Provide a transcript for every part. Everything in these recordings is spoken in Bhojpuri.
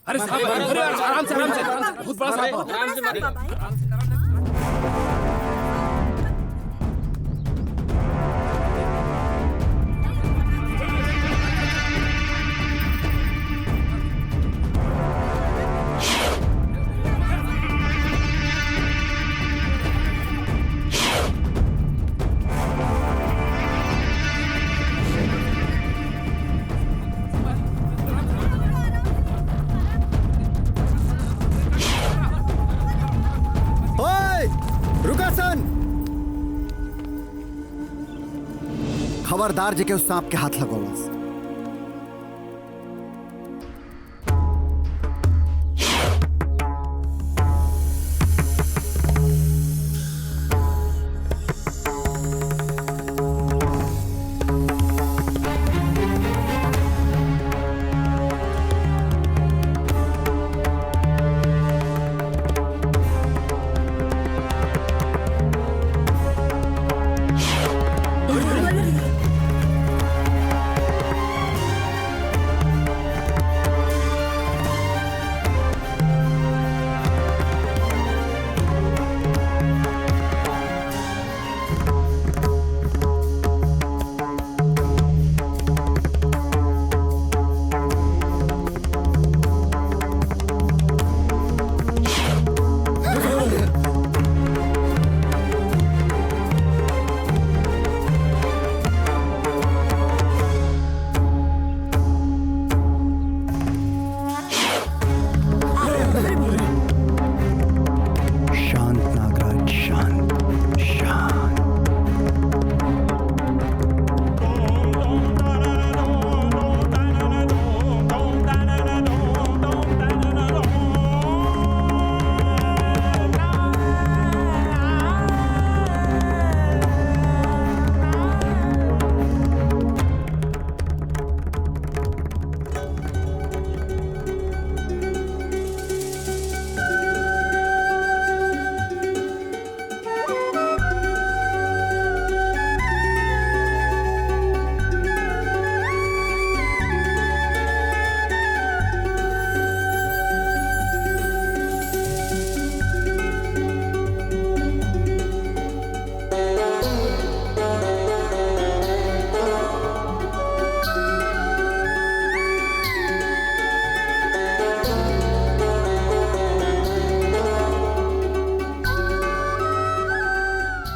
अरे आराम से बहुत बड़ा सांप है। खबरदार जेके उस सांप के हाथ लगाओ।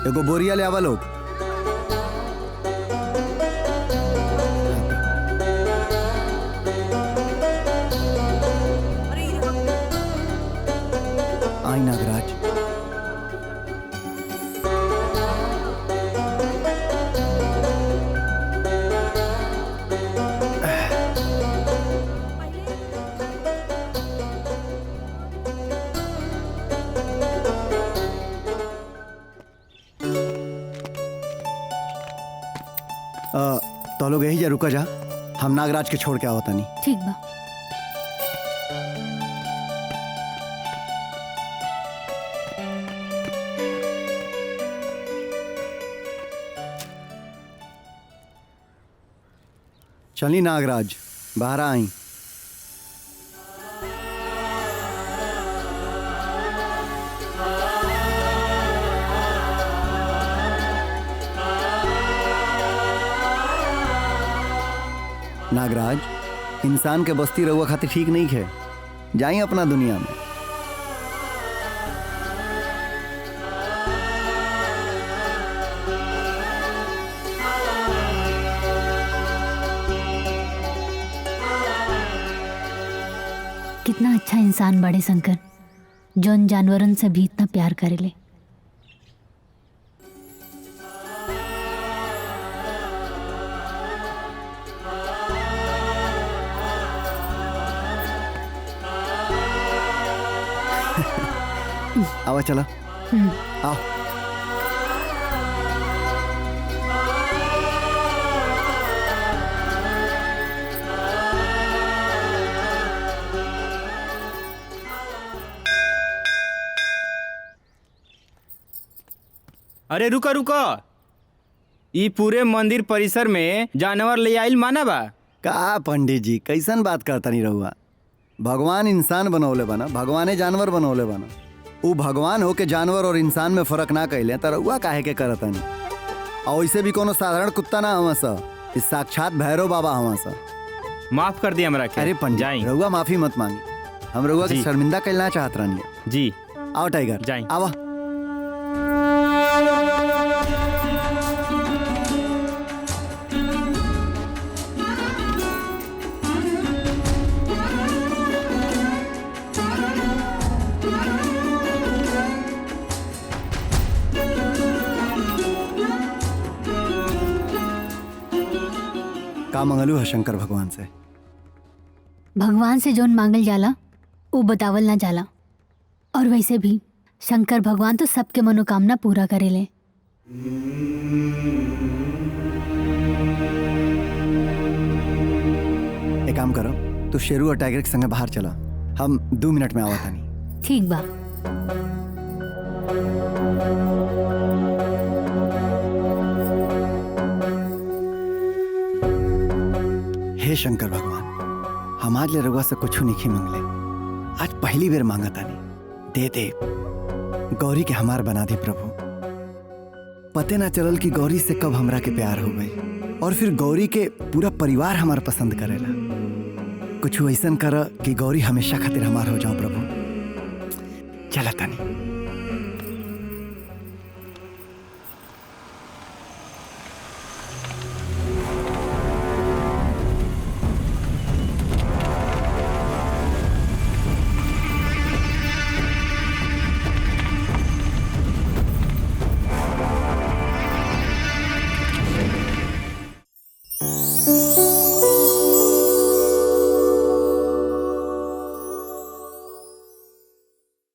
एगो बोरिया ले आवा लोग। आई नागराज। तो लोग यही जा रुका जा, हम नागराज के छोड़ के आवता नहीं। ठीक बा। चली नागराज, बाहर आई। नागराज, इंसान के बस्ती रहुआ खातिर ठीक नहीं है, जाइए अपना दुनिया में। कितना अच्छा इंसान बड़े शंकर, जौन जानवरन से भी इतना प्यार करेले। आवा चला। आओ। अरे रुका रुका, ई पूरे मंदिर परिसर में जानवर ले आइल माना बा का पंडित जी कैसन बात करता नहीं रहुआ? भगवान इंसान बनौले बना, भगवाने जानवर बनौले बना। उ भगवान हो के जानवर और इंसान में फर्क ना कैले त रउआ काहे के करतनी। और वैसे भी कोनो साधारण कुत्ता ना हवा सा, इस साक्षात भैरव बाबा हवा सा। माफ कर दिया हमरा के। अरे पंडित जाई रउआ माफी मत मांगी, हम रउआ के जी। शर्मिंदा करना चाहत रहनी। जी। आओ टाइगर जाई। आवा। का मंगलू है शंकर भगवान से? भगवान से जोन मांगल जाला वो बतावल ना जाला, और वैसे भी शंकर भगवान तो सबके मनोकामना पूरा करेले। एक काम करो, तू शेरू और टाइगर के संगे बाहर चला, हम 2 मिनट में आवत हनी। ठीक बा। हे शंकर भगवान, हम आज ले रउआ से कुछ नहीं मंगले, आज पहली बेर मांगा तानी, दे दे। गौरी के हमार बना दी प्रभु। पते ना चलल कि गौरी से कब हमरा के प्यार हो गई, और फिर गौरी के पूरा परिवार हमार पसंद करेला। कुछ ऐसन कर कि गौरी हमेशा खातिर हमार हो जाओ प्रभु। चला तानी।